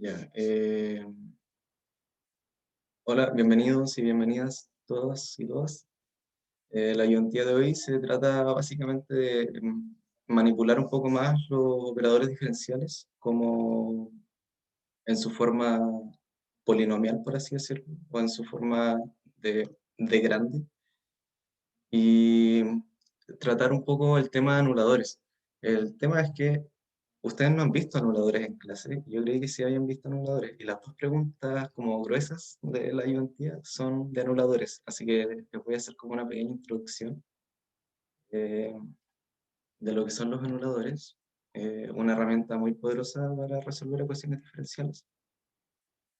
Ya. Hola, bienvenidos y bienvenidas todas y todas. La ayuntía de hoy se trata básicamente de manipular un poco más los operadores diferenciales, como en su forma polinomial, por así decirlo, o en su forma de grande, y tratar un poco el tema de anuladores. El tema es que ustedes no han visto anuladores en clase, yo creí que sí habían visto anuladores, y las dos preguntas como gruesas de la ayudantía son de anuladores, así que les voy a hacer como una pequeña introducción eh, de lo que son los anuladores, una herramienta muy poderosa para resolver ecuaciones diferenciales,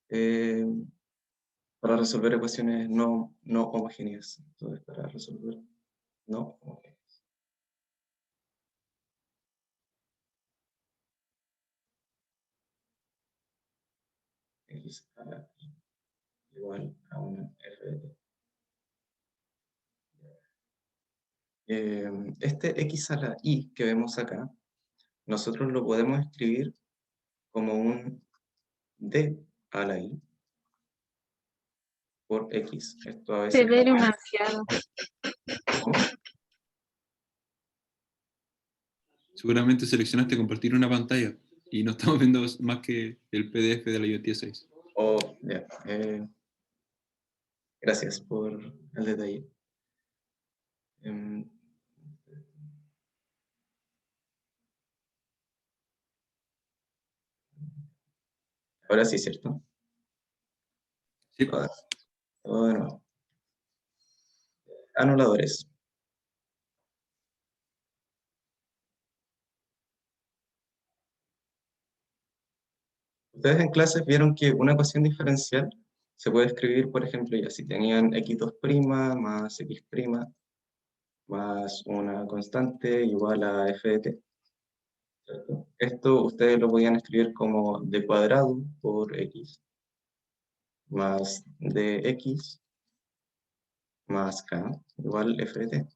eh, para resolver ecuaciones no homogéneas, entonces para resolver no homogéneas. X a la I igual a una f de t. Este x a la i que vemos acá, nosotros lo podemos escribir como un d a la i por x. Esto a Se veces... ve demasiado. ¿Cómo? Seguramente seleccionaste compartir una pantalla y no estamos viendo más que el PDF de la IoT 6. Oh, ya. Gracias por el detalle. Ahora sí, ¿cierto? Sí. Todo de nuevo. Anuladores. Ustedes en clases vieron que una ecuación diferencial se puede escribir, por ejemplo, ya si tenían x2' más x' más una constante igual a f de t, ¿cierto? Esto ustedes lo podían escribir como d cuadrado por x más dx más k igual f de t.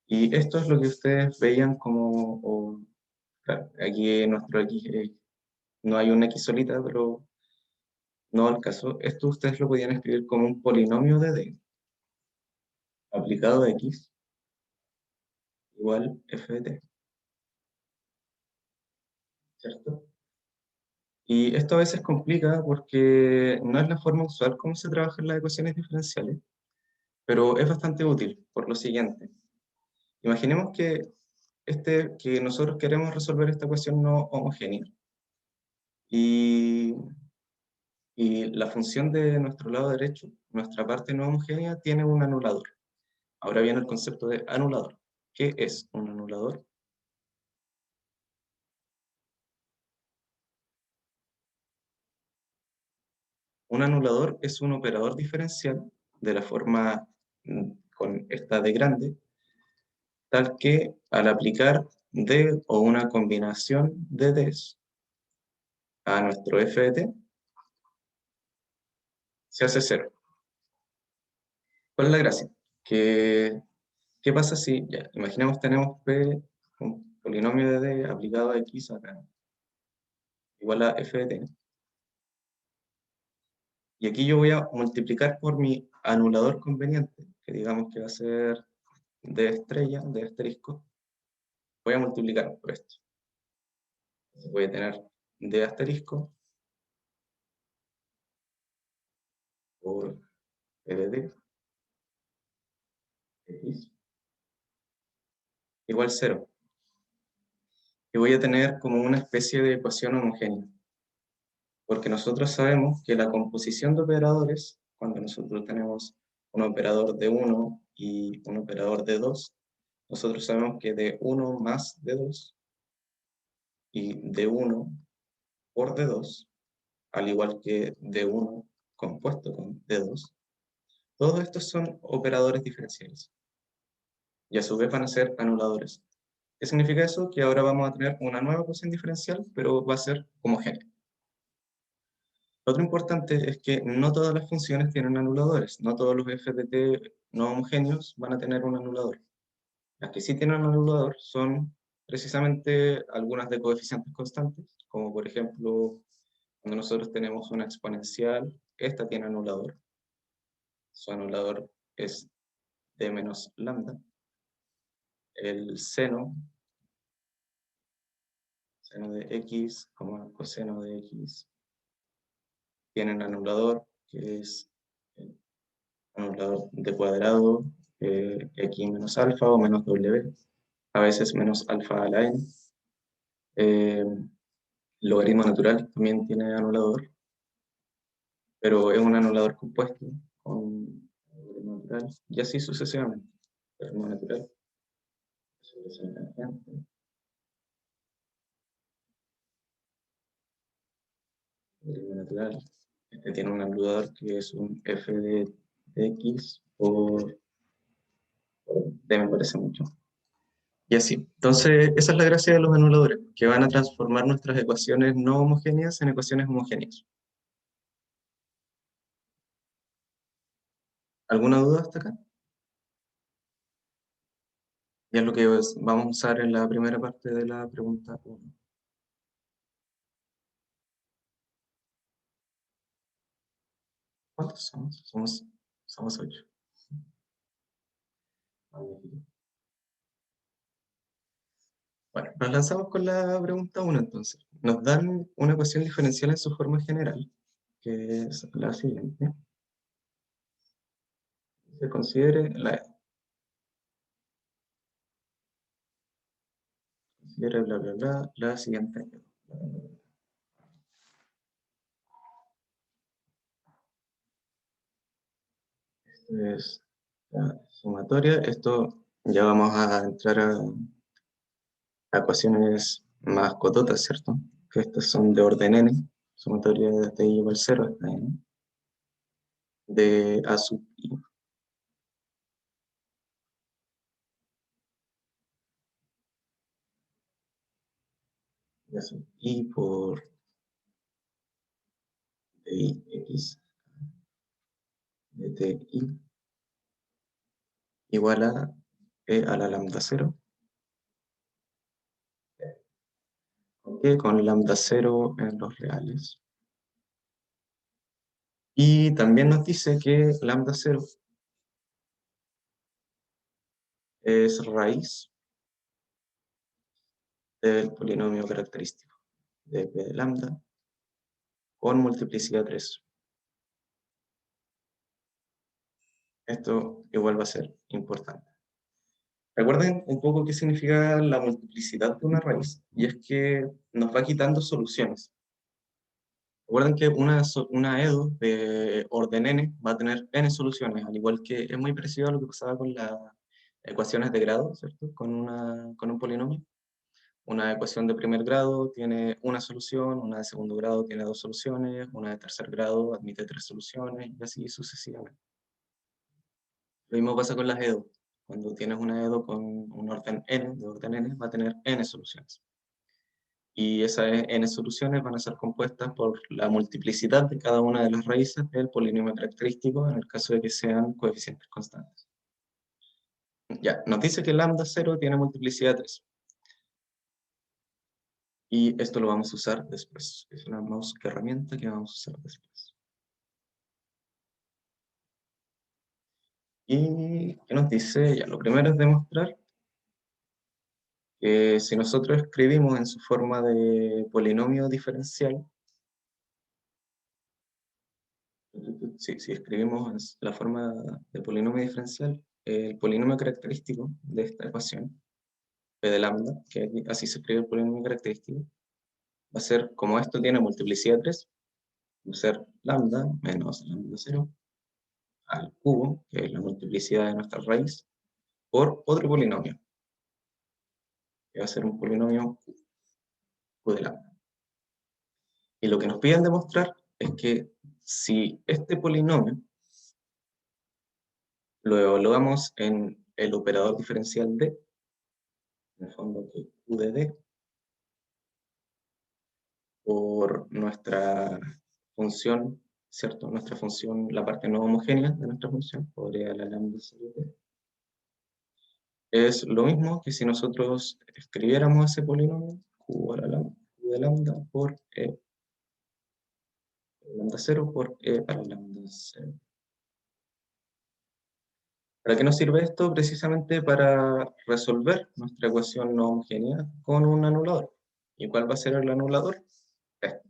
Y esto es lo que ustedes veían como, claro, aquí nuestro x, no hay un x solita, pero no al caso. Esto ustedes lo podían escribir como un polinomio de d aplicado a x igual f de t, ¿cierto? Y esto a veces complica porque no es la forma usual como se trabaja en las ecuaciones diferenciales, pero es bastante útil por lo siguiente. Imaginemos que nosotros queremos resolver esta ecuación no homogénea y, y la función de nuestro lado derecho, nuestra parte no homogénea, tiene un anulador. Ahora viene el concepto de anulador. ¿Qué es un anulador? Un anulador es un operador diferencial de la forma con esta de grande, tal que al aplicar d o una combinación de d's a nuestro f de t, se hace cero. ¿Cuál es la gracia? ¿Qué pasa si, ya, imaginemos tenemos p, un polinomio de d aplicado a x acá, igual a f de t, y aquí yo voy a multiplicar por mi anulador conveniente, que digamos que va a ser d estrella, d asterisco, voy a multiplicar por esto. Entonces voy a tener d asterisco por p de d x igual 0. Y voy a tener como una especie de ecuación homogénea. Porque nosotros sabemos que la composición de operadores, cuando nosotros tenemos un operador de 1 y un operador de 2, nosotros sabemos que de 1 más de 2 y de 1 por de 2, al igual que de 1 compuesto con de 2, todos estos son operadores diferenciales. Y a su vez van a ser anuladores. ¿Qué significa eso? Que ahora vamos a tener una nueva ecuación diferencial, pero va a ser homogénea. Lo otro importante es que no todas las funciones tienen anuladores, no todos los f de t no homogéneos van a tener un anulador. Las que sí tienen un anulador son precisamente algunas de coeficientes constantes, como por ejemplo, cuando nosotros tenemos una exponencial, esta tiene anulador. Su anulador es d menos lambda. El seno de x como coseno de x tienen anulador, que es el anulador de cuadrado, x menos alfa o menos w, a veces menos alfa a la n. Logaritmo natural también tiene anulador, pero es un anulador compuesto con logaritmo natural, y así sucesivamente. Logaritmo natural, logaritmo natural. Este tiene un anulador que es un f de x por d, me parece mucho. Y así. Entonces, esa es la gracia de los anuladores, que van a transformar nuestras ecuaciones no homogéneas en ecuaciones homogéneas. ¿Alguna duda hasta acá? Ya es lo que vamos a usar en la primera parte de la pregunta 1. ¿Cuántos somos? Somos 8. Bueno, nos lanzamos con la pregunta 1 entonces. Nos dan una ecuación diferencial en su forma general, que es la siguiente. Se considere bla bla bla, la siguiente. Esto es la sumatoria. Esto ya vamos a entrar a ecuaciones más cototas, ¿cierto? Que estas son de orden n, sumatoria desde i igual 0 hasta n, de a sub i. De a sub i por dx de ti igual a e a la lambda 0. Con lambda 0 en los reales. Y también nos dice que lambda 0 es raíz del polinomio característico de p de lambda con multiplicidad 3. Esto igual va a ser importante. Recuerden un poco qué significa la multiplicidad de una raíz, y es que nos va quitando soluciones. Recuerden que una EDU de orden n va a tener n soluciones, al igual que es muy parecido a lo que pasaba con las ecuaciones de grado, ¿cierto? Con un polinomio. Una ecuación de primer grado tiene una solución, una de segundo grado tiene dos soluciones, una de tercer grado admite tres soluciones, y así sucesivamente. Lo mismo pasa con las EDU. Cuando tienes una EDU con un orden n, de orden n, va a tener n soluciones. Y esas n soluciones van a ser compuestas por la multiplicidad de cada una de las raíces del polinomio característico, en el caso de que sean coeficientes constantes. Ya, nos dice que lambda 0 tiene multiplicidad 3. Y esto lo vamos a usar después. Es una mouse herramienta que vamos a usar después. Y ¿qué nos dice? Ya, lo primero es demostrar que si nosotros escribimos en su forma de polinomio diferencial, si escribimos en la forma de polinomio diferencial, el polinomio característico de esta ecuación, p de lambda, que así se escribe el polinomio característico, va a ser, como esto tiene multiplicidad 3, va a ser lambda menos lambda 0 al cubo, que es la multiplicidad de nuestra raíz, por otro polinomio, que va a ser un polinomio q de lambda. Y lo que nos piden demostrar es que si este polinomio lo evaluamos en el operador diferencial d, en el fondo que q de d, por nuestra función, ¿cierto? Nuestra función, la parte no homogénea de nuestra función, podría la lambda 0d, es lo mismo que si nosotros escribiéramos ese polinomio, q a la lambda, q de lambda por E lambda 0 por E a la lambda 0. ¿Para qué nos sirve esto? Precisamente para resolver nuestra ecuación no homogénea con un anulador. ¿Y cuál va a ser el anulador? Este.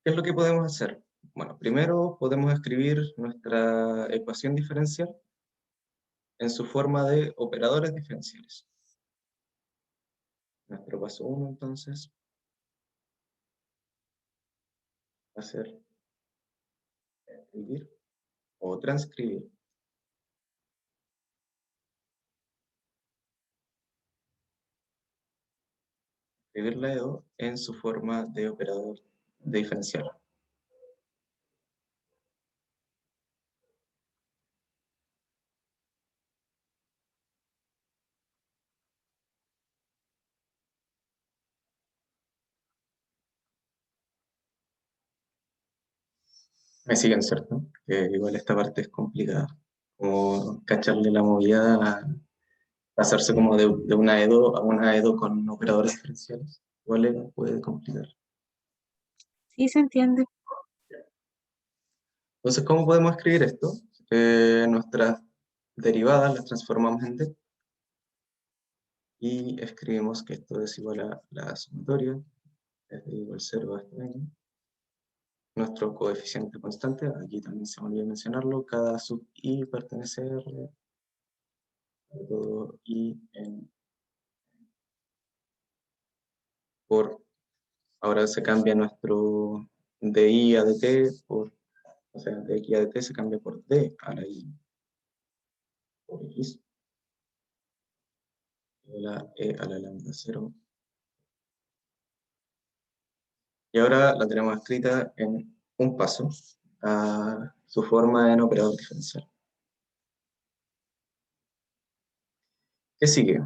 ¿Qué es lo que podemos hacer? Bueno, primero podemos escribir nuestra ecuación diferencial en su forma de operadores diferenciales. Nuestro paso 1, entonces, va a ser escribir o transcribir. Escribir la EO en su forma de operador de diferencial. Me siguen, ¿cierto? Que igual esta parte es complicada. Como cacharle la movida a pasarse como de una EDO a una EDO con operadores diferenciales. Igual puede complicar. Sí, se entiende. Entonces, ¿cómo podemos escribir esto? Nuestras derivadas las transformamos en D y escribimos que esto es igual a la sumatoria, es de igual 0 hasta n. Nuestro coeficiente constante, aquí también se me olvidó mencionarlo, cada sub i pertenece a R, todo i en por, ahora se cambia nuestro di a dt por, o sea, de x a dt se cambia por d a la i por x, la e a la lambda 0. Y ahora la tenemos escrita en un paso a su forma en operador diferencial. ¿Qué sigue?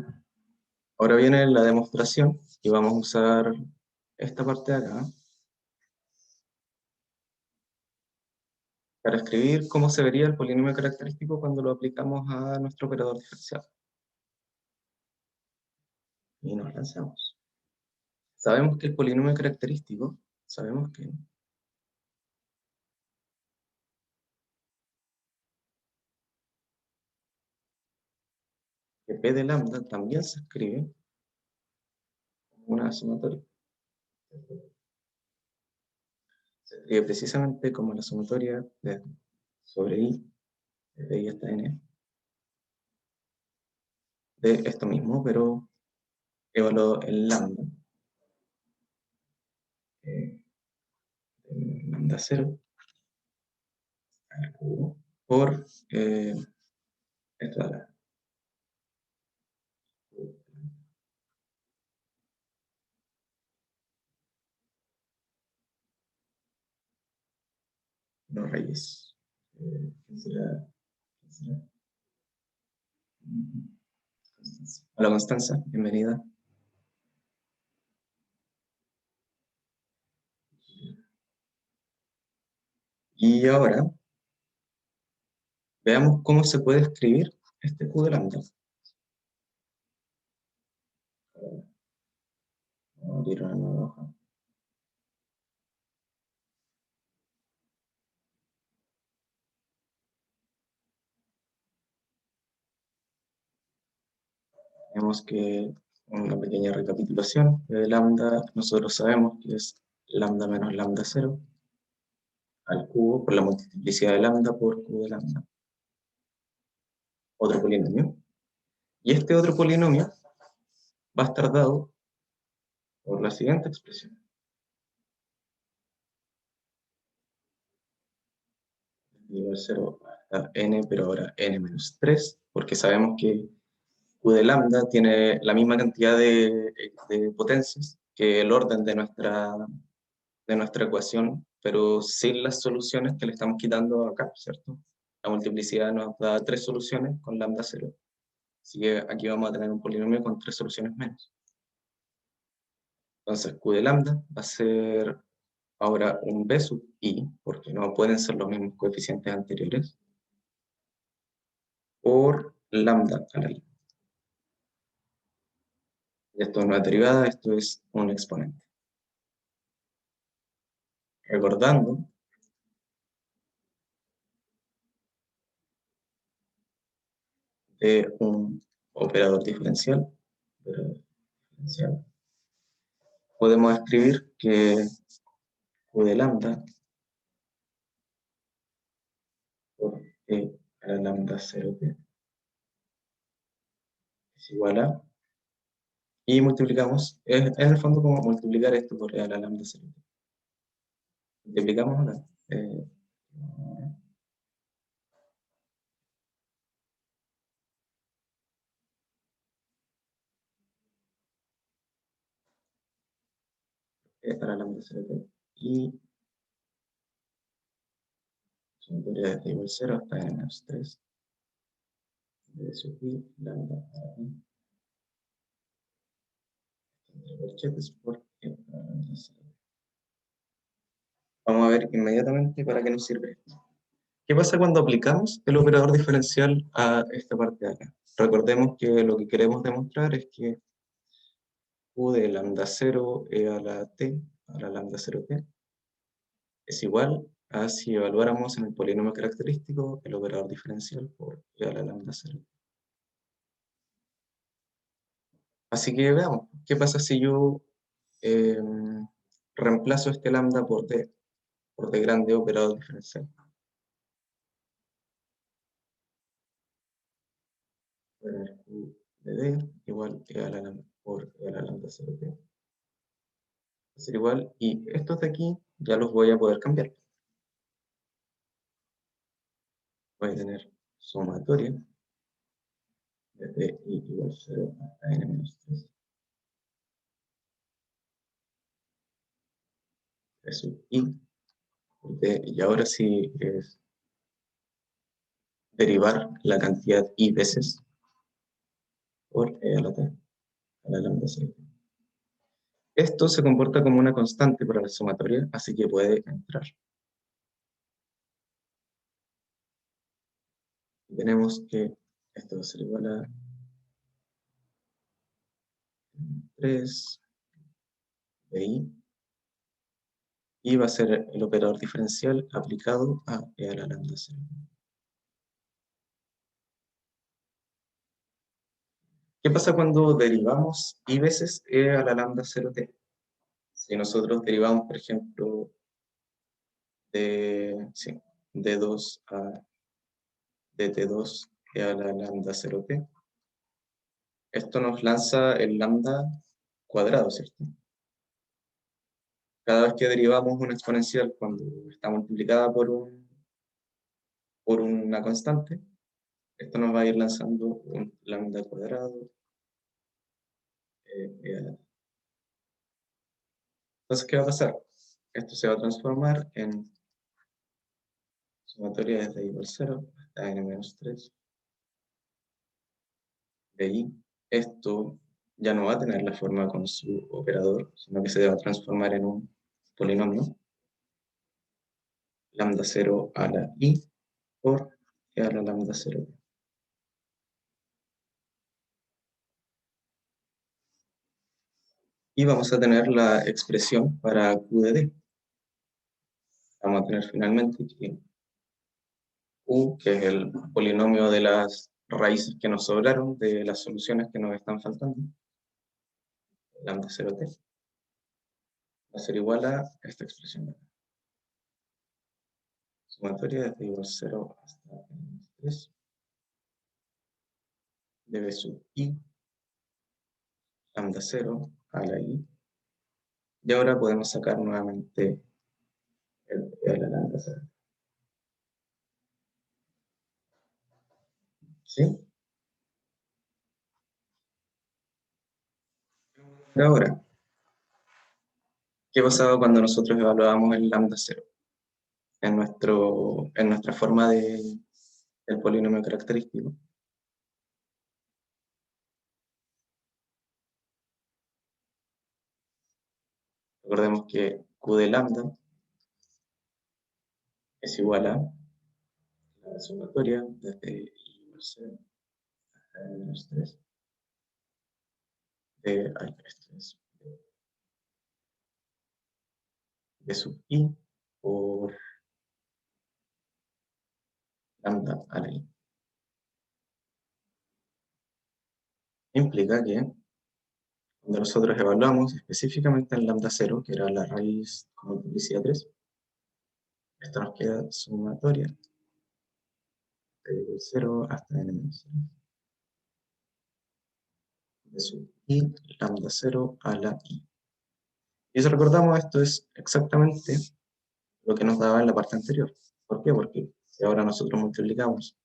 Ahora viene la demostración y vamos a usar esta parte de acá para escribir cómo se vería el polinomio característico cuando lo aplicamos a nuestro operador diferencial. Y nos lanzamos. Sabemos que el polinomio característico, sabemos que P de lambda también se escribe como una sumatoria. Se escribe precisamente como la sumatoria de sobre i, desde i hasta n, de esto mismo, pero evaluado en lambda. Lambda 0 al cubo por esto de acá. Los reyes. ¿Quién será? ¿Quién será? Constanza. Hola Constanza, bienvenida. Y ahora veamos cómo se puede escribir este Q de lambda. Vamos a abrir una nueva hoja. Tenemos que una pequeña recapitulación de lambda. Nosotros sabemos que es lambda menos lambda 0 al cubo por la multiplicidad de lambda por Q de lambda. Otro polinomio. Y este otro polinomio va a estar dado por la siguiente expresión. Igual 0 hasta n, pero ahora n menos 3, porque sabemos que Q de lambda tiene la misma cantidad de potencias que el orden de nuestra ecuación, pero sin las soluciones que le estamos quitando acá, ¿cierto? La multiplicidad nos da 3 soluciones con lambda 0. Así que aquí vamos a tener un polinomio con 3 soluciones menos. Entonces Q de lambda va a ser ahora un b sub i, porque no pueden ser los mismos coeficientes anteriores, por lambda a la i. Esto no es derivada, esto es un exponente. Recordando de un operador diferencial, podemos escribir que Q de lambda por E a la lambda 0t es igual a, y multiplicamos, es en el fondo como multiplicar esto por E a la lambda 0t. Multiplicamos acá. E a la lambda 0t y sumatoria desde igual 0 hasta n menos 3 de subir lambda a i entre corchetes por E a la lambda 0t. Vamos a ver inmediatamente para qué nos sirve esto. ¿Qué pasa cuando aplicamos el operador diferencial a esta parte de acá? Recordemos que lo que queremos demostrar es que Q de lambda 0 e a la t, a la lambda 0t, es igual a si evaluáramos en el polinomio característico el operador diferencial por e a la lambda 0. Así que veamos, ¿qué pasa si yo reemplazo este lambda por d grande operador diferencial? Voy a tener Q de d igual e a la lambda por e a la lambda 0t. Va a ser igual, y estos de aquí ya los voy a poder cambiar. Voy a tener sumatoria desde i igual 0 hasta n menos 3. Es un i, y ahora sí es derivar la cantidad i veces por e a la t, a la lambda 0. Esto se comporta como una constante para la sumatoria, así que puede entrar. Y tenemos que esto va a ser igual a 3 de i, y va a ser el operador diferencial aplicado a e a la lambda 0. ¿Qué pasa cuando derivamos i veces e a la lambda 0t? Si nosotros derivamos, por ejemplo, de 2 a dt2 e a la lambda 0t, esto nos lanza el lambda cuadrado, ¿cierto? Cada vez que derivamos una exponencial cuando está multiplicada por una constante, esto nos va a ir lanzando un lambda cuadrado. Entonces, ¿qué va a pasar? Esto se va a transformar en sumatoria desde igual 0 hasta n menos 3 de i. Esto ya no va a tener la forma con su operador, sino que se va a transformar en un polinomio lambda 0 a la i por e a la lambda 0. Y vamos a tener la expresión para q de d. Vamos a tener finalmente que q, que es el polinomio de las raíces que nos sobraron, de las soluciones que nos están faltando, lambda 0t, va a ser igual a esta expresión. Sumatoria desde igual 0 hasta n 3 de b sub i, lambda 0 a la i. Y ahora podemos sacar nuevamente el e a la lambda 0. ¿Sí? Ahora, ¿qué pasaba cuando nosotros evaluábamos el lambda 0? En nuestra forma del polinomio característico. Recordemos que q de lambda es igual a la sumatoria desde i igual 0 hasta n menos 3 esto es de sub i por lambda a la i. Implica que cuando nosotros evaluamos específicamente en lambda 0, que era la raíz con multiplicidad 3, esto nos queda sumatoria de 0 hasta n-0 de sub i lambda 0 a la i. Y si recordamos, esto es exactamente lo que nos daba en la parte anterior. ¿Por qué? Porque si ahora nosotros multiplicamos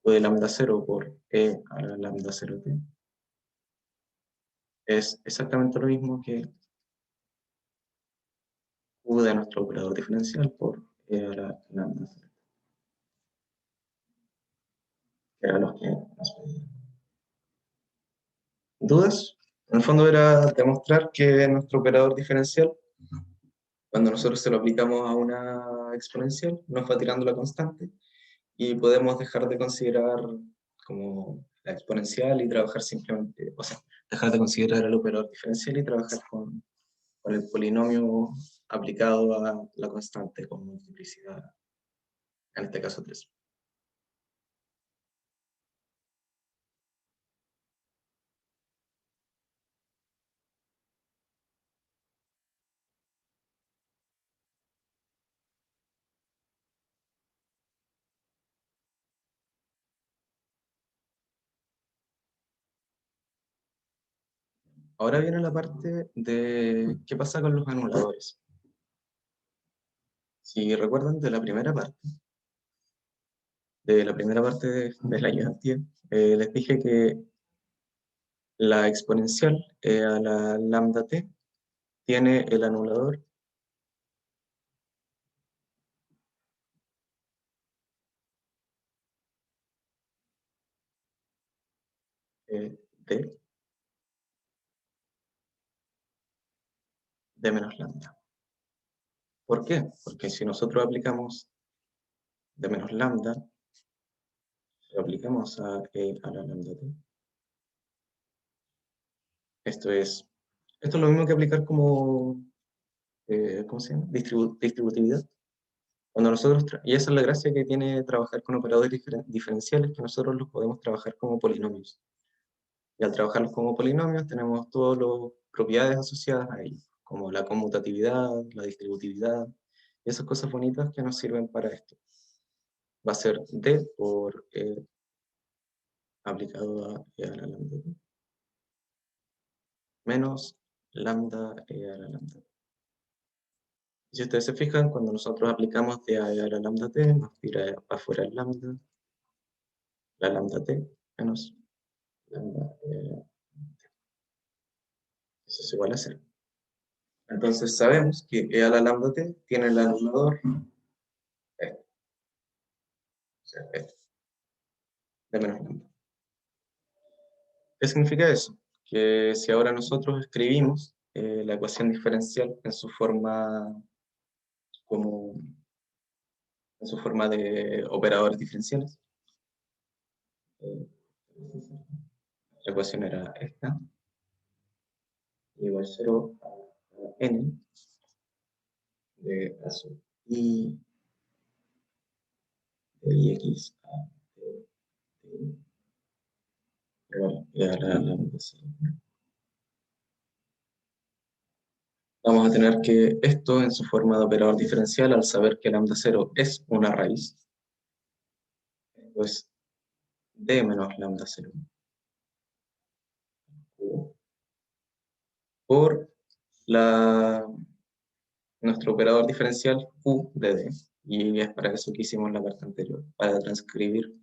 u de lambda 0 por e a la lambda 0t, es exactamente lo mismo que u de nuestro operador diferencial por e a la lambda 0, que era lo que nos pedían. ¿Dudas? En el fondo era demostrar que nuestro operador diferencial, cuando nosotros se lo aplicamos a una exponencial, nos va tirando la constante y podemos dejar de considerar como la exponencial y trabajar simplemente, o sea, dejar de considerar el operador diferencial y trabajar con el polinomio aplicado a la constante con multiplicidad, en este caso 3. Ahora viene la parte de qué pasa con los anuladores. Si recuerdan de la primera parte, de la ayudantía, les dije que la exponencial a la lambda t tiene el anulador d menos lambda. ¿Por qué? Porque si nosotros aplicamos d menos lambda, lo aplicamos a la lambda t. Esto es lo mismo que aplicar como, ¿cómo se llama? Distributividad. Cuando nosotros, y esa es la gracia que tiene trabajar con operadores diferenciales, que nosotros los podemos trabajar como polinomios. Y al trabajarlos como polinomios tenemos todas las propiedades asociadas a ellos, como la conmutatividad, la distributividad, y esas cosas bonitas que nos sirven para esto. Va a ser d por aplicado a e a la lambda t, menos lambda e a la lambda t. Y si ustedes se fijan, cuando nosotros aplicamos d a e a la lambda t, nos tira afuera el lambda, la lambda t, menos lambda e a la lambda t. Eso es igual a 0. Entonces sabemos que e a la lambda t tiene el anulador este, o sea, este, de menos lambda. ¿Qué significa eso? Que si ahora nosotros escribimos la ecuación diferencial en su forma como en su forma de operadores diferenciales, la ecuación era esta, igual 0 a n de a sub i de ix a de igual a la lambda 0. Vamos a tener que esto en su forma de operador diferencial, al saber que lambda 0 es una raíz, pues d menos lambda 0 por nuestro operador diferencial q de d. Y es para eso que hicimos la parte anterior, para transcribir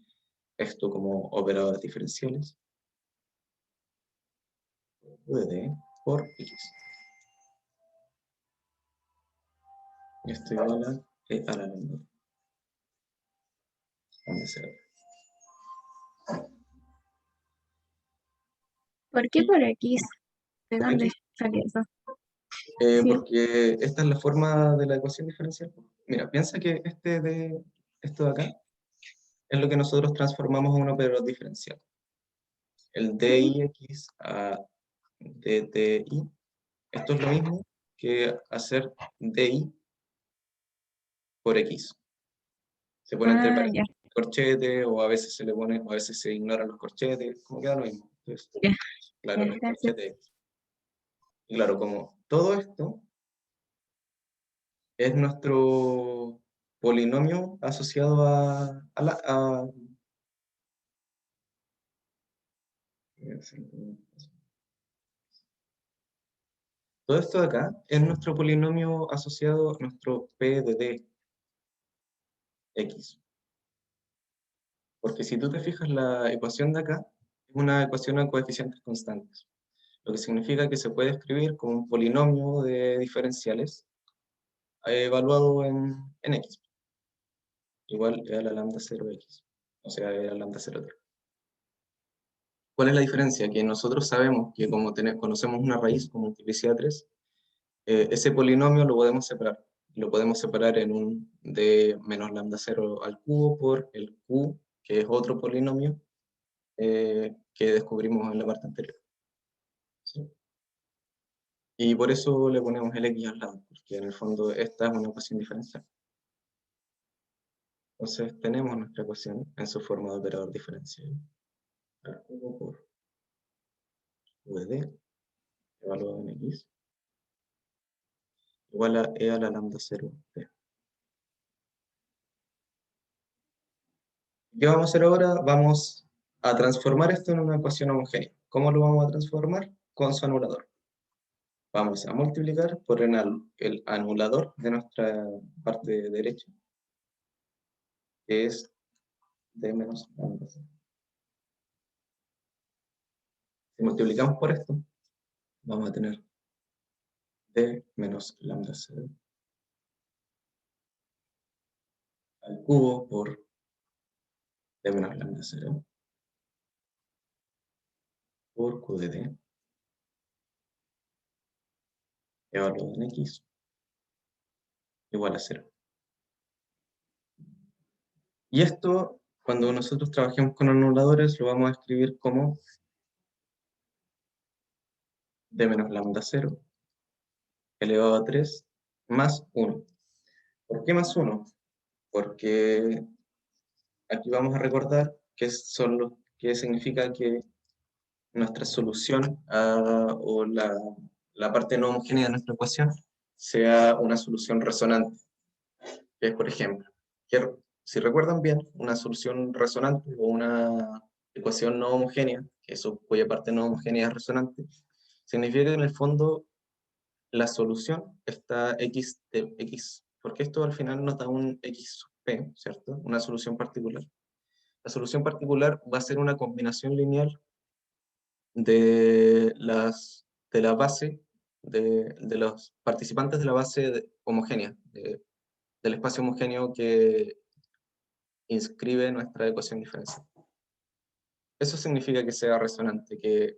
esto como operadores diferenciales. Q de d por x. Esto igual a e a la lambda 0. ¿Por qué por X? ¿De ¿Por dónde X? salió eso? Sí. Porque esta es la forma de la ecuación diferencial. Mira, piensa que esto de acá es lo que nosotros transformamos a un operador diferencial. El dix a de DI. Esto es lo mismo que hacer DI por X. Se pone entre Ya. corchetes, o a veces se le pone, o a veces se ignoran los corchetes, como queda lo mismo. Entonces, Ya. claro, Ya, es gracias. corchete X. Y claro, como todo esto es nuestro polinomio asociado a todo esto de acá es nuestro polinomio asociado a nuestro P de D X. Porque si tú te fijas, la ecuación de acá es una ecuación a coeficientes constantes, lo que significa que se puede escribir como un polinomio de diferenciales evaluado en X, igual a la lambda 0x, o sea, a la lambda 0. ¿Cuál es la diferencia? Que nosotros sabemos que como conocemos una raíz con multiplicidad 3, ese polinomio lo podemos separar. Lo podemos separar en un d menos lambda 0 al cubo por el q, que es otro polinomio que descubrimos en la parte anterior. ¿Sí? Y por eso le ponemos el x al lado, porque en el fondo esta es una ecuación diferencial. Entonces tenemos nuestra ecuación en su forma de operador diferencial. Al cubo por q de d, evaluado en x, igual a e a la lambda 0 d. ¿Qué vamos a hacer ahora? Vamos a transformar esto en una ecuación homogénea. ¿Cómo lo vamos a transformar? Con su anulador. Vamos a multiplicar por el anulador de nuestra parte derecha, que es d menos lambda 0. Si multiplicamos por esto, vamos a tener d menos lambda 0 al cubo por d menos lambda 0 por q de d, evaluado en x, igual a 0. Y esto, cuando nosotros trabajemos con anuladores, lo vamos a escribir como d menos lambda 0 elevado a 3 más 1. ¿Por qué más 1? Porque aquí vamos a recordar que significa que nuestra solución o la parte no homogénea de nuestra ecuación sea una solución resonante. Que es, por ejemplo, si recuerdan bien, una solución resonante o una ecuación no homogénea, cuya parte no homogénea es resonante, significa que en el fondo la solución está x de x, porque esto al final nos da un x sub p, ¿cierto? Una solución particular. La solución particular va a ser una combinación lineal de la base, de los participantes de la base homogénea, del espacio homogéneo que inscribe nuestra ecuación diferencial. Eso significa que sea resonante, que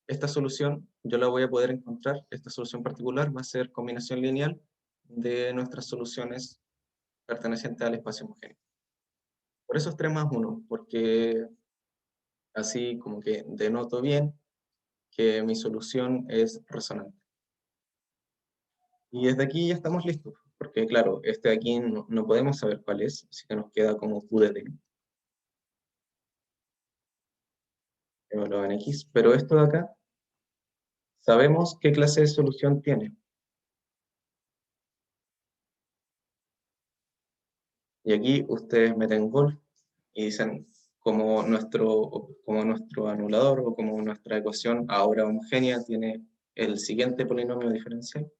esta solución yo la voy a poder encontrar, esta solución particular va a ser combinación lineal de nuestras soluciones pertenecientes al espacio homogéneo. Por eso es 3 más 1, porque así como que denoto bien que mi solución es resonante. Y desde aquí ya estamos listos, porque claro, este de aquí no podemos saber cuál es, así que nos queda como Q de D, evaluado en X, pero esto de acá, sabemos qué clase de solución tiene. Y aquí ustedes meten gol y dicen, como nuestro anulador o como nuestra ecuación ahora homogénea tiene el siguiente polinomio diferencial,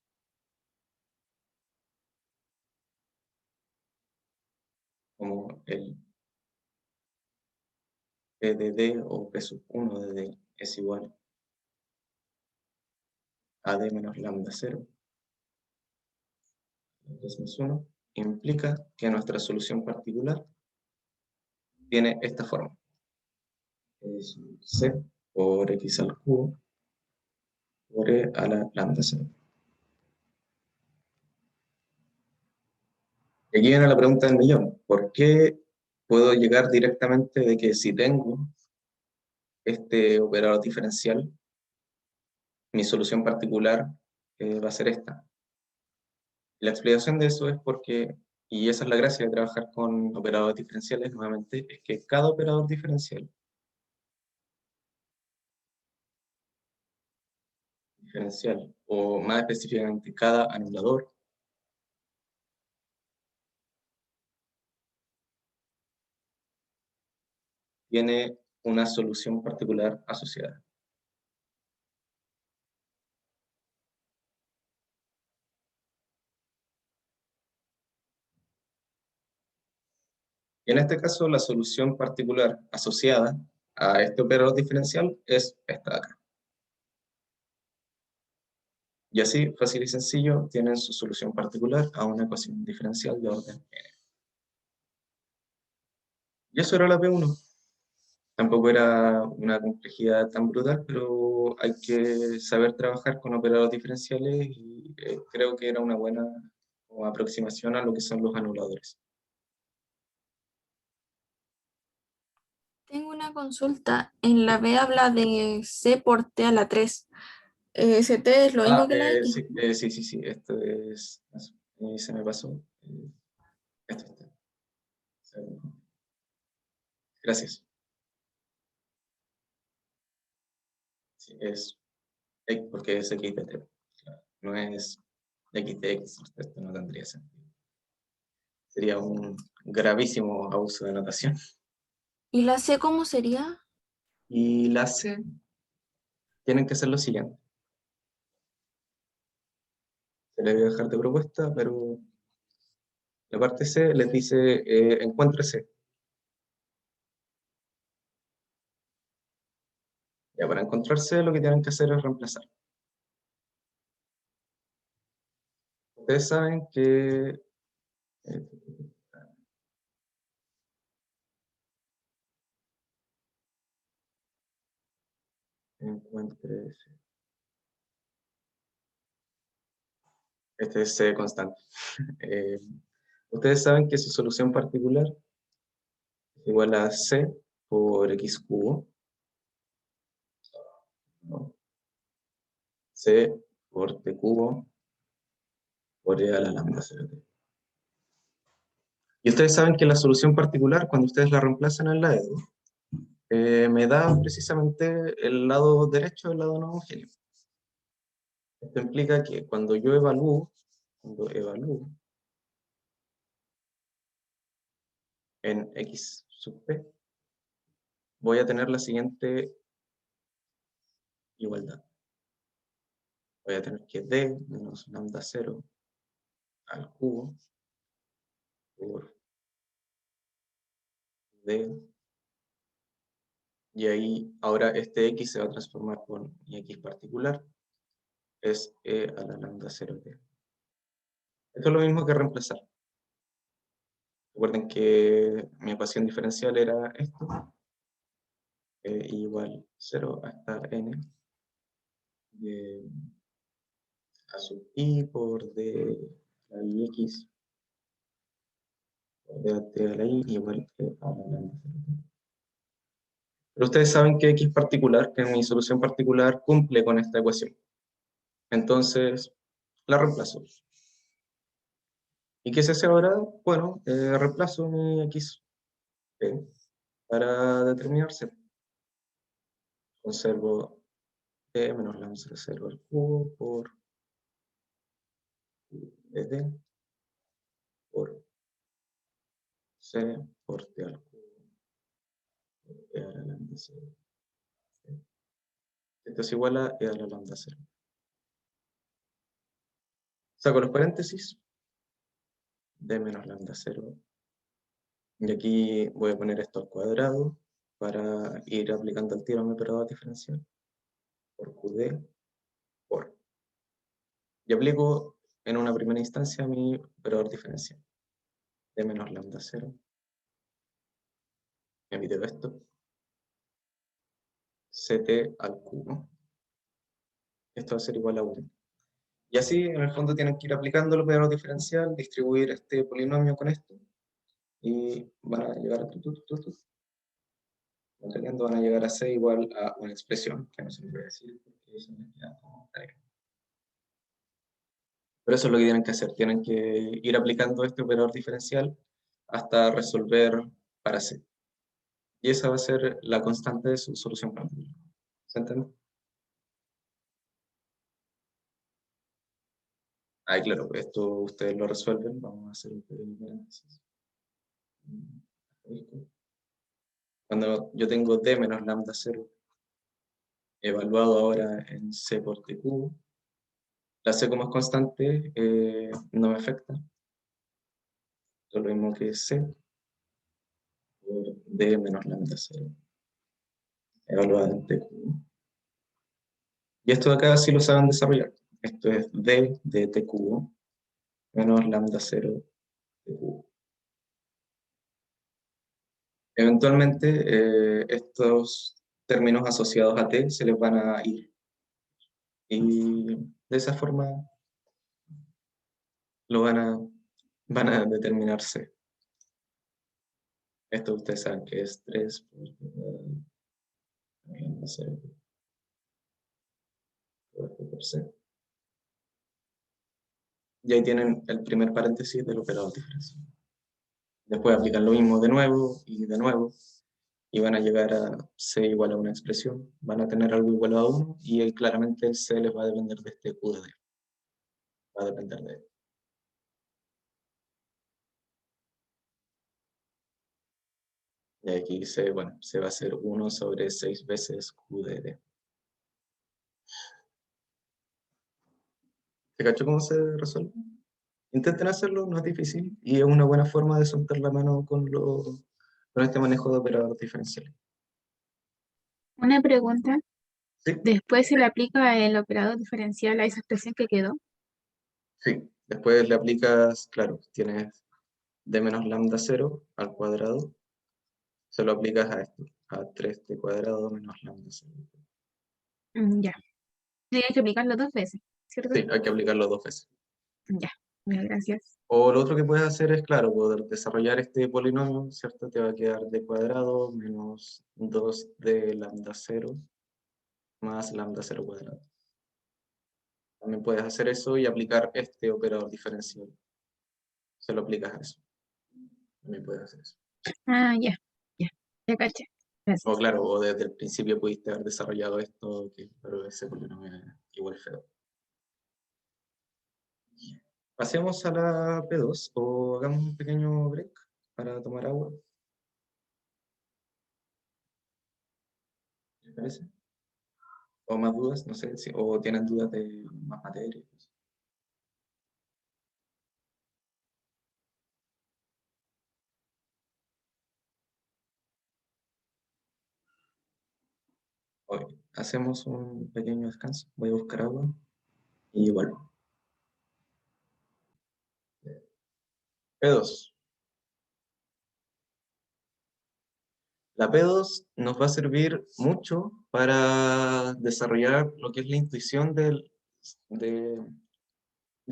como el P de D o P sub 1 de D es igual a D menos lambda 0, 2 más 1, implica que nuestra solución particular tiene esta forma. Es C por X al cubo por E a la lambda 0. Y aquí viene la pregunta del millón. ¿Por qué puedo llegar directamente de que si tengo este operador diferencial, mi solución particular va a ser esta. La explicación de eso es porque, y esa es la gracia de trabajar con operadores diferenciales, nuevamente, es que cada operador diferencial o más específicamente cada anulador, tiene una solución particular asociada. Y en este caso, la solución particular asociada a este operador diferencial es esta de acá. Y así, fácil y sencillo, tienen su solución particular a una ecuación diferencial de orden n. Y eso era la P1. Tampoco era una complejidad tan brutal, pero hay que saber trabajar con operadores diferenciales y creo que era una buena aproximación a lo que son los anuladores. Tengo una consulta. En la B habla de C por T a la 3. ¿ST es lo mismo que la X? Sí, esto es, se me pasó. Esto está. Gracias. Sí, es porque es x de t. No es x de x. Esto no tendría sentido. Sería un gravísimo abuso de notación. ¿Y la C cómo sería? Y la c tienen que ser lo siguiente. Se le voy a dejar de propuesta, pero la parte C les dice encuentre C. Ya, para encontrar C lo que tienen que hacer es reemplazar. Ustedes saben que encuentre C. Este es C constante. Ustedes saben que su solución particular es igual a C por X cubo, ¿no? C por T cubo por E a la lambda 0T. Y ustedes saben que la solución particular, cuando ustedes la reemplazan en la EDU, me da precisamente el lado derecho del lado no homogéneo. Esto implica que cuando evalúo en X sub P, voy a tener la siguiente igualdad. Voy a tener que D menos lambda 0 al cubo por D. Y ahí ahora este X se va a transformar por mi X particular. Es E a la lambda 0T. Esto es lo mismo que reemplazar. Recuerden que mi ecuación diferencial era esto. Igual 0 hasta n de a sub i por d a la i x por d a t a la i igual a la lambda 0T. Pero ustedes saben que X particular, que mi solución particular, cumple con esta ecuación. Entonces, la reemplazo. ¿Y qué se hace ahora? Bueno, reemplazo mi X para determinar C. Conservo T menos lambda 0 al cubo por D por C por T al cubo por E a la lambda 0. Esto es igual a E a la lambda 0. Saco los paréntesis. D menos lambda 0. Y aquí voy a poner esto al cuadrado para ir aplicando el tiro a mi operador diferencial. Por QD por. Y aplico en una primera instancia mi operador diferencial. D menos lambda 0. Emito esto. CT al cubo. Esto va a ser igual a 1. Y así, en el fondo, tienen que ir aplicando el operador diferencial, distribuir este polinomio con esto, y van a llegar a van a llegar a C igual a una expresión, que no se les voy a decir, porque eso me queda como Pero eso es lo que tienen que hacer, tienen que ir aplicando este operador diferencial hasta resolver para C. Y esa va a ser la constante de su solución particular. ¿Se entiende? Ah, claro, esto ustedes lo resuelven. Vamos a hacer un pequeño paréntesis. Cuando yo tengo d menos lambda 0, evaluado ahora en c por t cubo, la c como es constante no me afecta. Lo mismo que c por d menos lambda 0, evaluado en t cubo. Y esto de acá sí lo saben desarrollar. Esto es d de t cubo menos lambda 0 t cubo. Eventualmente, estos términos asociados a t se les van a ir. Y de esa forma lo van a determinarse. Esto ustedes saben que es 3 por C. Y ahí tienen el primer paréntesis del operador diferencial. Después aplican lo mismo de nuevo y de nuevo. Y van a llegar a C igual a una expresión. Van a tener algo igual a 1 y ahí claramente el C les va a depender de este Q de D. Va a depender de él. Y aquí dice, bueno, se va a hacer 1 sobre 6 veces Q de D. ¿Se cachó cómo se resuelve? Intenten hacerlo, no es difícil, y es una buena forma de soltar la mano con este manejo de operadores diferenciales. Una pregunta. ¿Sí? Después se le aplica el operador diferencial a esa expresión que quedó. Sí. Después le aplicas, claro, tienes d menos lambda 0 al cuadrado, se lo aplicas a esto, a 3t cuadrado menos lambda 0. Ya. Tienes que aplicarlo 2 veces, ¿cierto? Sí, hay que aplicarlo 2 veces. Ya. Muchas gracias. O lo otro que puedes hacer es, claro, poder desarrollar este polinomio, ¿cierto? Te va a quedar d cuadrado menos 2d lambda 0 más lambda 0 cuadrado. También puedes hacer eso y aplicar este operador diferencial. Se lo aplicas a eso. También puedes hacer eso. Ah, ya. Ya. Ya caché. O Gracias. claro, o desde el principio pudiste haber desarrollado esto, pero ese polinomio es igual feo. Pasemos a la P2 o hagamos un pequeño break para tomar agua. ¿Les parece? ¿O más dudas? No sé, o tienen dudas de más materias. Hoy hacemos un pequeño descanso. Voy a buscar agua y vuelvo. P2. La P2 nos va a servir mucho para desarrollar lo que es la intuición de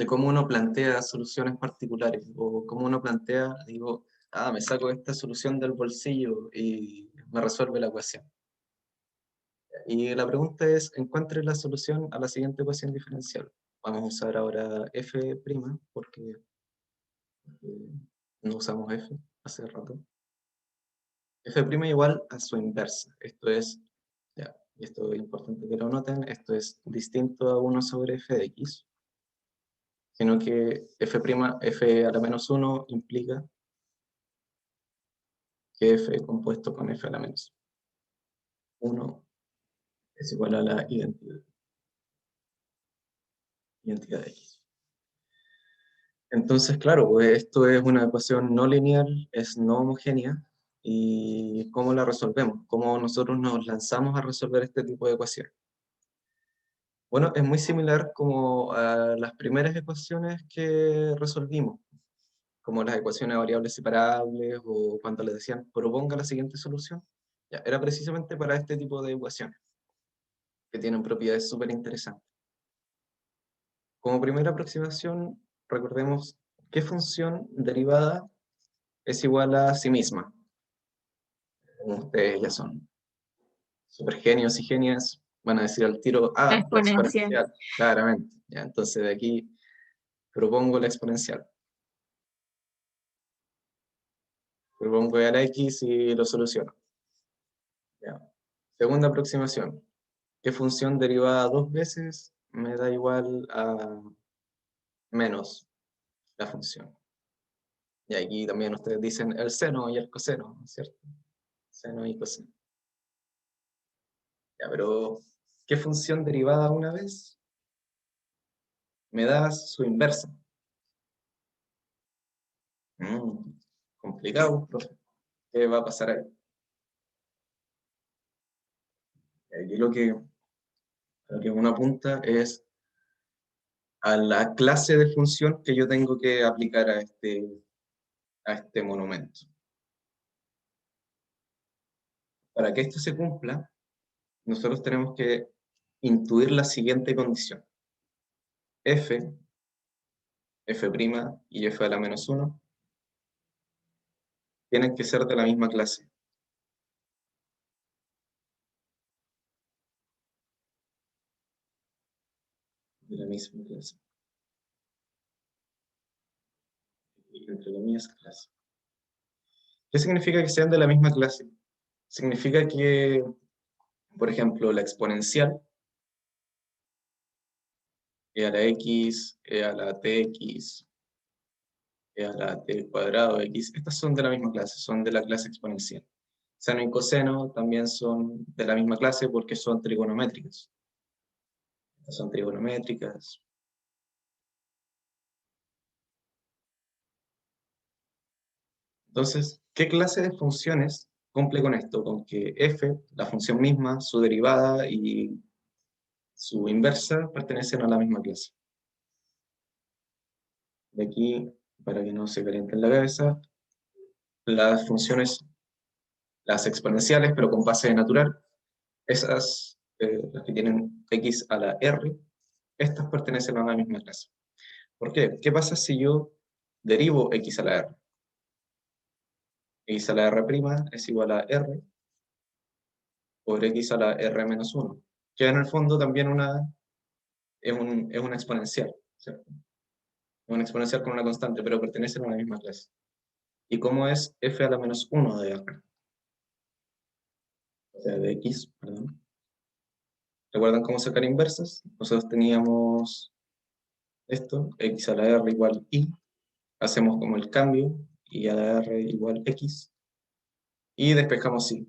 cómo uno plantea soluciones particulares, o cómo uno plantea, digo, me saco esta solución del bolsillo y me resuelve la ecuación. Y la pregunta es, encuentre la solución a la siguiente ecuación diferencial. Vamos a usar ahora f', porque no usamos f hace rato. F' igual a su inversa. Esto es, ya, y esto es importante que lo noten, esto es distinto a 1 sobre f de x, sino que f a la menos 1 implica que f compuesto con f a la menos 1 es igual a la identidad de x. Entonces, claro, pues esto es una ecuación no lineal, es no homogénea, y ¿cómo la resolvemos? ¿Cómo nosotros nos lanzamos a resolver este tipo de ecuaciones? Bueno, es muy similar como a las primeras ecuaciones que resolvimos, como las ecuaciones de variables separables o cuando les decían proponga la siguiente solución. Ya, era precisamente para este tipo de ecuaciones, que tienen propiedades súper interesantes. Como primera aproximación, recordemos qué función derivada es igual a sí misma. Como ustedes ya son súper genios y genias, van a decir al tiro, La la exponencial. exponencial, claramente. Ya, entonces de aquí propongo la exponencial. Propongo a la x y lo soluciono. Ya. Segunda aproximación. ¿Qué función derivada 2 veces me da igual a menos la función? Y aquí también ustedes dicen el seno y el coseno, ¿no es cierto? Seno y coseno. Ya, pero ¿qué función derivada una vez me da su inversa? Complicado, profe. ¿Qué va a pasar ahí? Aquí lo que uno apunta es a la clase de función que yo tengo que aplicar a este monumento. Para que esto se cumpla, nosotros tenemos que intuir la siguiente condición. F y f a la menos 1 tienen que ser de la misma clase. De la misma clase. Y entre comillas, clase. ¿Qué significa que sean de la misma clase? Significa que, por ejemplo, la exponencial e a la x, e a la tx, e a la t cuadrado x, estas son de la misma clase, son de la clase exponencial. Seno y coseno también son de la misma clase porque son trigonométricas. Estas son trigonométricas. Entonces, ¿qué clase de funciones cumple con esto? Con que f, la función misma, su derivada y su inversa pertenecen a la misma clase. De aquí, para que no se calienten la cabeza, las funciones, las exponenciales, pero con base natural, esas, las que tienen x a la r, estas pertenecen a la misma clase. ¿Por qué? ¿Qué pasa si yo derivo x a la r? X a la r' es igual a r por x a la r menos 1, que en el fondo también es una exponencial, ¿cierto? Es una exponencial con una constante, pero pertenecen a la misma clase. ¿Y cómo es f a la menos 1 de r? O sea, de x, perdón. ¿Recuerdan cómo sacar inversas? Nosotros teníamos esto, x a la r igual y, hacemos como el cambio, y a la r igual x, y despejamos y.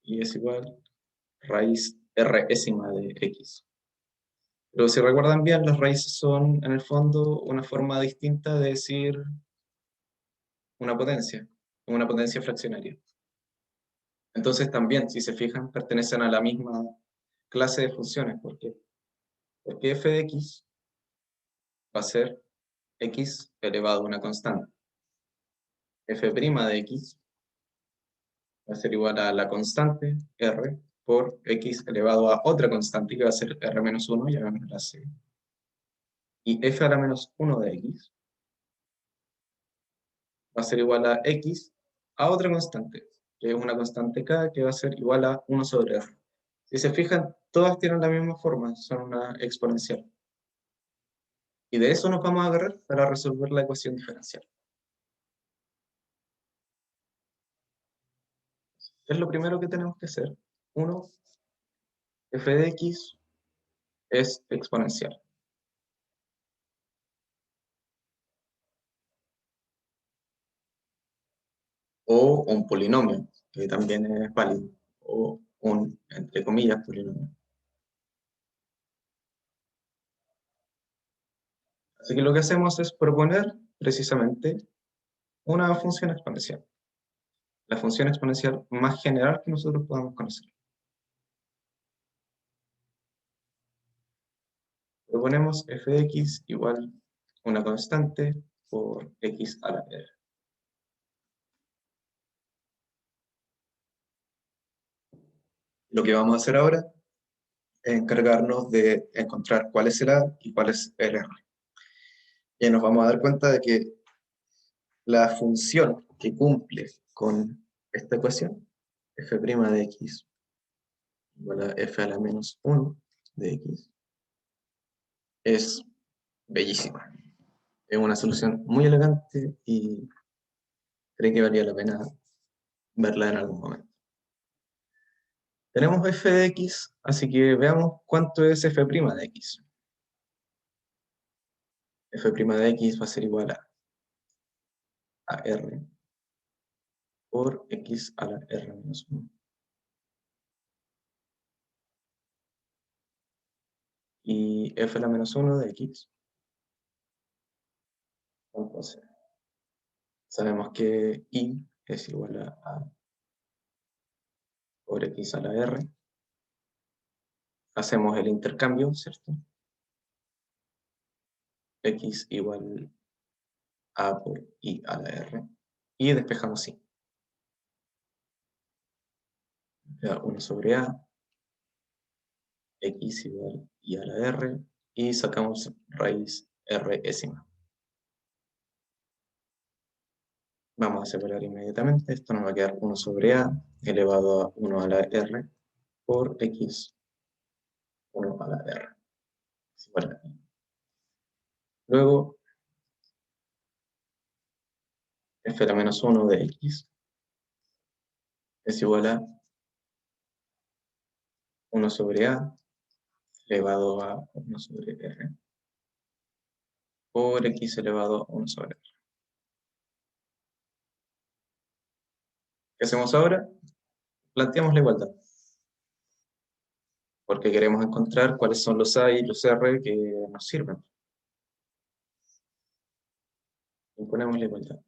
Y es igual raíz r-ésima de x. Pero si recuerdan bien, las raíces son, en el fondo, una forma distinta de decir una potencia fraccionaria. Entonces también, si se fijan, pertenecen a la misma clase de funciones. ¿Por qué? Porque f de x va a ser x elevado a una constante. F' de x va a ser igual a la constante r por x elevado a otra constante que va a ser r menos 1, ya vemos la c. Y f a la menos 1 de x va a ser igual a x a otra constante, que es una constante k, que va a ser igual a 1 sobre r. Si se fijan, todas tienen la misma forma, son una exponencial. Y de eso nos vamos a agarrar para resolver la ecuación diferencial. Es lo primero que tenemos que hacer. 1, f de x es exponencial. O un polinomio, que también es válido. O un, entre comillas, polinomio. Así que lo que hacemos es proponer precisamente una función exponencial. La función exponencial más general que nosotros podamos conocer. Proponemos f de x igual una constante por x a la r. Lo que vamos a hacer ahora es encargarnos de encontrar cuál es el a y cuál es el r. Y nos vamos a dar cuenta de que la función que cumple con esta ecuación, f' de x igual a f a la menos 1 de x, es bellísima. Es una solución muy elegante y creo que valía la pena verla en algún momento. Tenemos f de x, así que veamos cuánto es f' de x. F' de x va a ser igual a r por x a la r menos 1. Y f a la menos 1 de x. Entonces, sabemos que y es igual a por x a la r. Hacemos el intercambio, ¿cierto? X igual a por y a la r. Y despejamos y. Queda 1 sobre a, x igual y a la r, y sacamos raíz résima. Vamos a separar inmediatamente. Esto nos va a quedar 1 sobre a elevado a 1 a la r por x 1 a la r. Es igual a i. Luego, f a la menos 1 de x es igual a 1 sobre a elevado a 1 sobre r por x elevado a 1 sobre r. ¿Qué hacemos ahora? Planteamos la igualdad. Porque queremos encontrar cuáles son los a y los r que nos sirven. Imponemos la igualdad.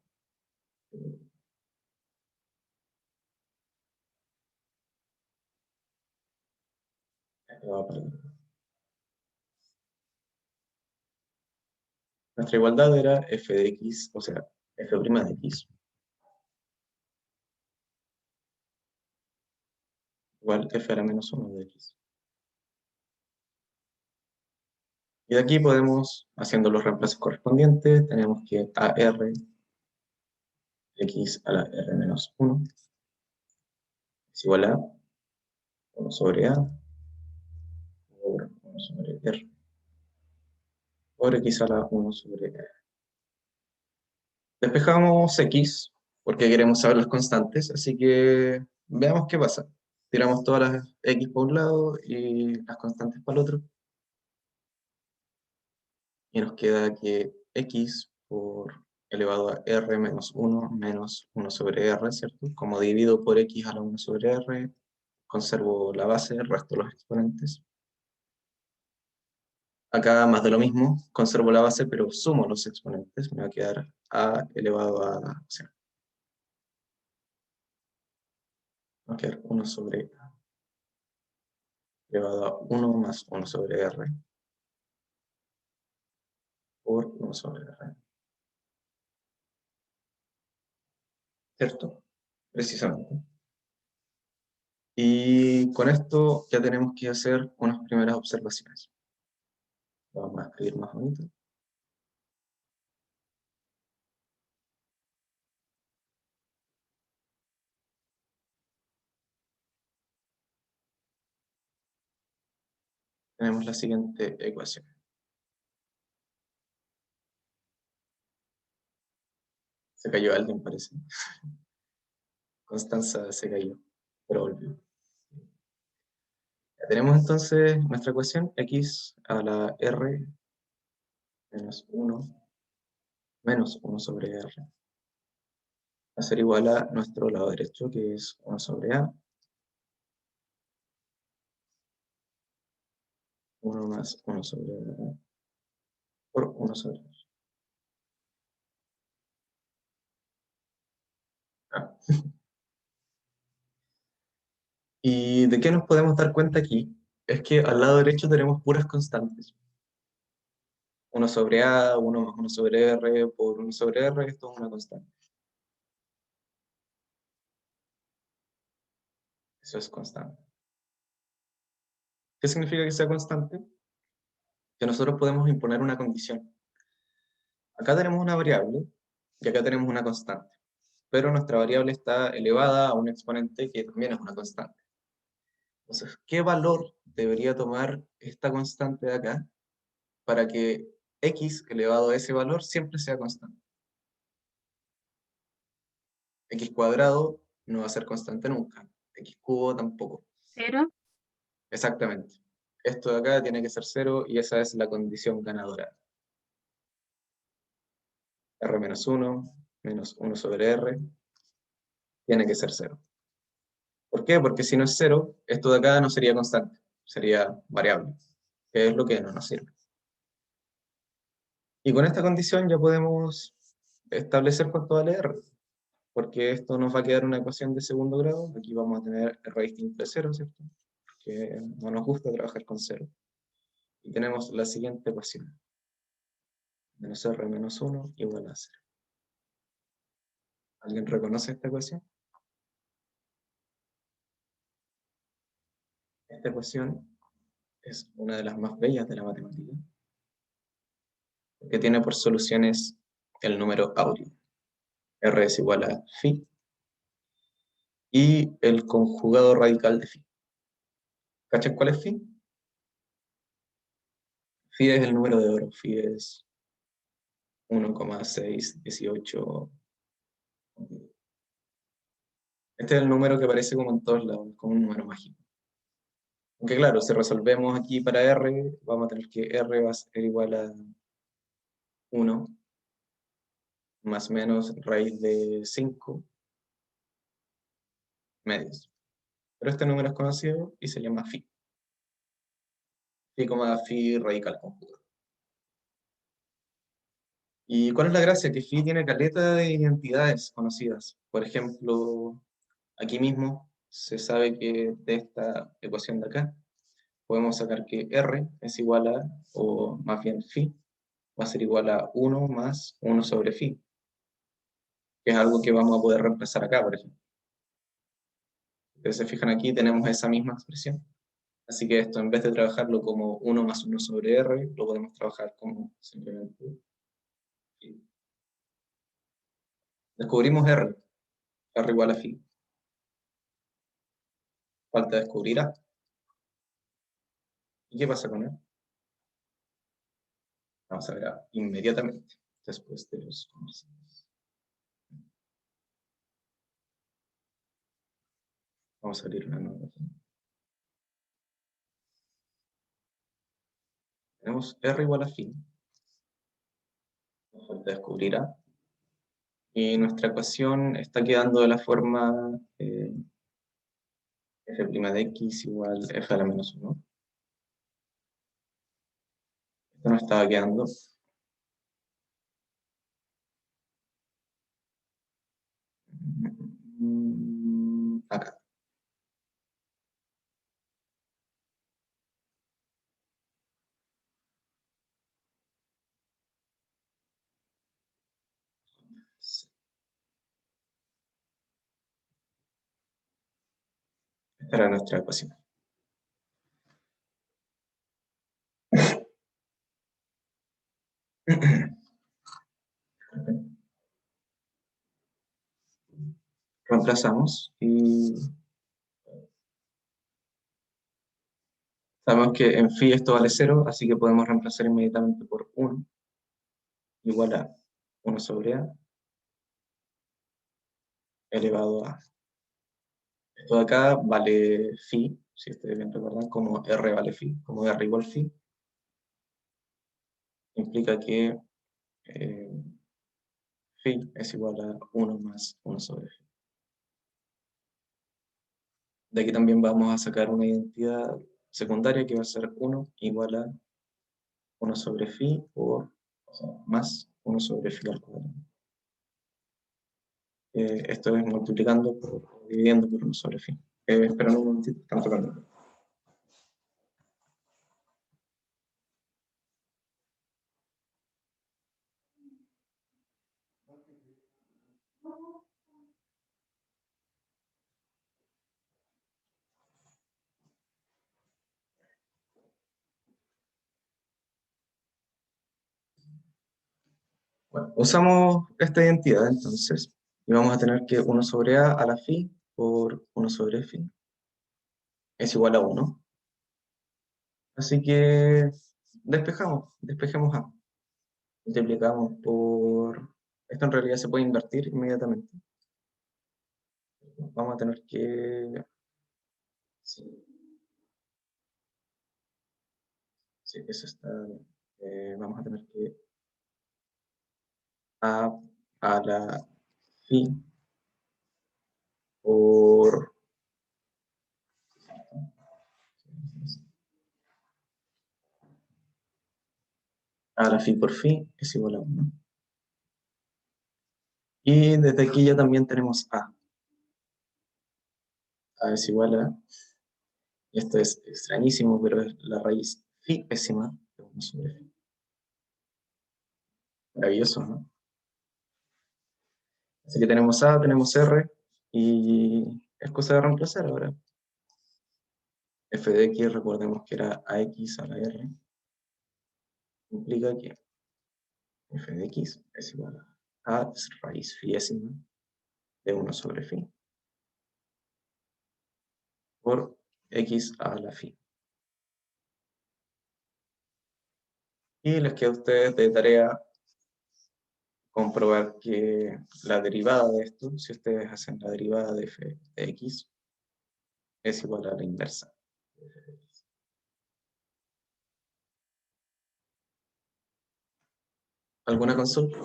Nuestra igualdad era f de x, o sea, f' de x, igual f a la menos 1 de x. Y de aquí podemos, haciendo los reemplazos correspondientes, tenemos que AR x a la r menos 1 es igual a 1 sobre a por 1 sobre r por x a la 1 sobre r. Despejamos x porque queremos saber las constantes, así que veamos qué pasa. Tiramos todas las x por un lado y las constantes para el otro. Y nos queda que x por elevado a r menos 1 sobre r, ¿cierto? Como divido por x a la 1 sobre r, conservo la base, el resto de los exponentes. Acá más de lo mismo, conservo la base, pero sumo los exponentes, me va a quedar a elevado a, o sea, va a quedar 1 sobre a elevado a 1 más 1 sobre r por 1 sobre r. ¿Cierto? Precisamente. Y con esto ya tenemos que hacer unas primeras observaciones. Vamos a escribir más bonito. Tenemos la siguiente ecuación. Se cayó alguien, parece. Constanza se cayó, pero volvió. Ya tenemos entonces nuestra ecuación, x a la r menos 1 menos 1 sobre r. Va a ser igual a nuestro lado derecho, que es 1 sobre a. 1 más 1 sobre r por 1 sobre r. Ah. ¿Y de qué nos podemos dar cuenta aquí? Es que al lado derecho tenemos puras constantes. 1 sobre a, 1 más 1 sobre r por 1 sobre r, esto es una constante. Eso es constante. ¿Qué significa que sea constante? Que nosotros podemos imponer una condición. Acá tenemos una variable y acá tenemos una constante, pero nuestra variable está elevada a un exponente que también es una constante. Entonces, ¿qué valor debería tomar esta constante de acá para que x elevado a ese valor siempre sea constante. X cuadrado no va a ser constante nunca. X cubo tampoco. 0. Exactamente. Esto de acá tiene que ser 0 y esa es la condición ganadora. R menos 1 menos 1 sobre R tiene que ser 0. ¿Por qué? Porque si no es 0, esto de acá no sería constante, sería variable, que es lo que no nos sirve. Y con esta condición ya podemos establecer cuánto vale R, porque esto nos va a quedar una ecuación de segundo grado. Aquí vamos a tener R distinto de 0, ¿cierto? Porque no nos gusta trabajar con 0. Y tenemos la siguiente ecuación. Menos R menos 1 igual a 0. ¿Alguien reconoce esta ecuación? Esta ecuación es una de las más bellas de la matemática, porque tiene por soluciones el número áureo. R es igual a phi y el conjugado radical de phi. ¿Cachan cuál es phi? Phi es el número de oro. Phi es 1,618. Este es el número que aparece como en todos lados, como un número mágico. Aunque claro, si resolvemos aquí para R, vamos a tener que R va a ser igual a 1 más menos raíz de 5 medios. Pero este número es conocido y se llama phi. Phi, phi radical conjugado. ¿Y cuál es la gracia? Que phi tiene caleta de identidades conocidas. Por ejemplo, aquí mismo se sabe que de esta ecuación de acá podemos sacar que R es igual a, o más bien phi, va a ser igual a 1 más 1 sobre phi, que es algo que vamos a poder reemplazar acá, por ejemplo. Ustedes se fijan aquí, tenemos esa misma expresión. Así que esto, en vez de trabajarlo como 1 más 1 sobre R, lo podemos trabajar como simplemente phi. Descubrimos R, R igual a phi. Falta descubrir A. ¿Y qué pasa con él? Vamos a ver A inmediatamente, después de los comerciales. Vamos a abrir una nueva página. Tenemos R igual a phi. Nos falta descubrir A. Y nuestra ecuación está quedando de la forma f' de x igual f a la menos 1. Esto nos estaba quedando acá. Esta era nuestra ecuación. Reemplazamos y sabemos que en phi esto vale 0, así que podemos reemplazar inmediatamente por 1 igual a 1 sobre A elevado a. Esto de acá vale phi, si ustedes bien recuerdan, como R vale phi, como R igual phi. Implica que phi es igual a 1 más 1 sobre phi. De aquí también vamos a sacar una identidad secundaria que va a ser 1 igual a 1 sobre phi por más 1 sobre phi al cuadrado. Esto es multiplicando por dividiendo por 1 sobre phi. Espera un momentito, están tocando. Bueno, usamos esta identidad entonces, y vamos a tener que 1 sobre a la phi por 1 sobre phi es igual a 1. Así que despejemos a. multiplicamos por... Esto en realidad se puede invertir inmediatamente. Vamos a tener que... Sí, sí, eso está... vamos a tener que... A la phi por... A la phi por phi es igual a 1. Y desde aquí ya también tenemos A. A es igual a... Y esto es extrañísimo, pero es la raíz phi pésima de 1 sobre phi. Maravilloso, ¿no? Así que tenemos A, tenemos R, y es cosa de reemplazar ahora. F de X, recordemos que era AX a la R. Implica que F de X es igual a raíz fiésima de 1 sobre phi por X a la phi. Y les queda a ustedes de tarea comprobar que la derivada de esto, si ustedes hacen la derivada de f de x, es igual a la inversa. ¿Alguna consulta?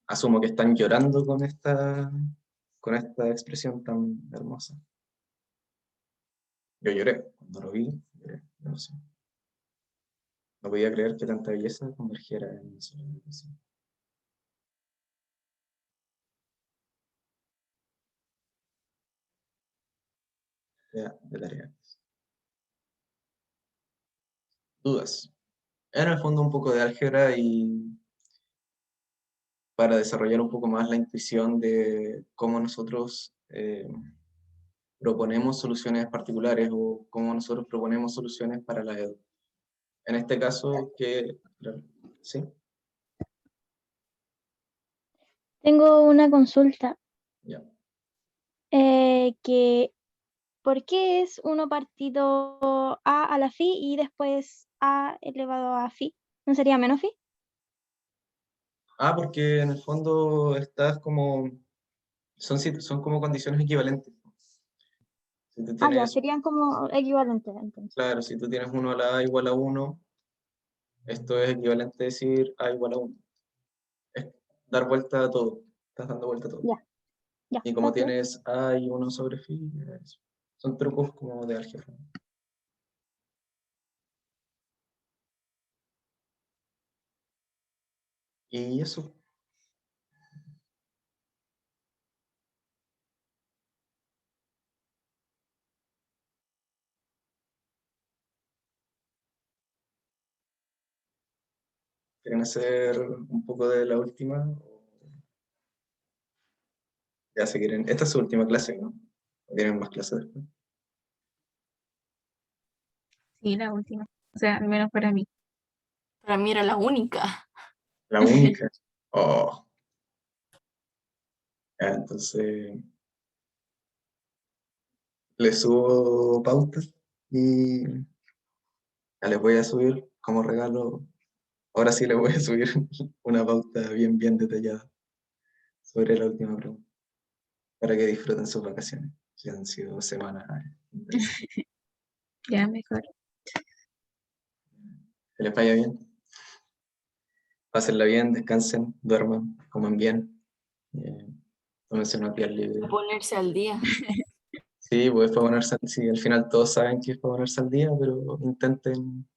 Asumo que están llorando con esta expresión tan hermosa. Yo lloré cuando lo vi, lloré, no sé. No podía creer que tanta belleza convergiera en una sola ecuación. De tarea. ¿Dudas? En el fondo un poco de álgebra y para desarrollar un poco más la intuición de cómo nosotros proponemos soluciones particulares o cómo nosotros proponemos soluciones para la EDU. En este caso, ¿sí? Tengo una consulta. Ya. Que ¿por qué es 1 partido a la phi y después a elevado a phi? ¿No sería menos phi? Porque en el fondo estas como, son como condiciones equivalentes. Si tú Ya, tienes, serían como equivalentes entonces. claro, si tú tienes 1 a la A igual a 1, esto es equivalente a decir A igual a 1. Es dar vuelta a todo, estás dando vuelta a todo. Ya, Y como ok. tienes A y 1 sobre phi, son trucos como de álgebra. Y eso. ¿Quieren hacer un poco de la última? Ya se quieren. Esta es su última clase, ¿no? ¿O tienen más clases después? Sí, la última. O sea, al menos para mí. Para mí era la única. La única. Oh. Ya, entonces, les subo pautas y ya les voy a subir como regalo. Ahora sí les voy a subir una pauta bien, bien detallada sobre la última pregunta, para que disfruten sus vacaciones, que han sido semanas interesantes. Ya, mejor. Que les vaya bien. Pásenla bien, descansen, duerman, coman bien. Tómense unos días libres. Ponerse al día. Sí, pues para ponerse, sí, al final todos saben que es para ponerse al día, pero intenten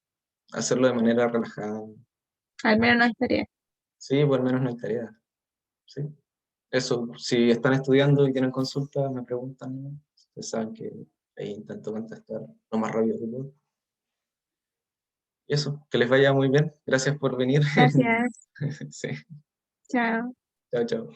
hacerlo de manera relajada. Al menos no estaría. Sí, pues al menos no hay tarea. Sí. Eso, si están estudiando y tienen consultas, me preguntan, ¿no? Ustedes saben que ahí intento contestar lo más rápido que puedo. Y eso, que les vaya muy bien. Gracias por venir. Gracias. Sí, Chao. chao, chao.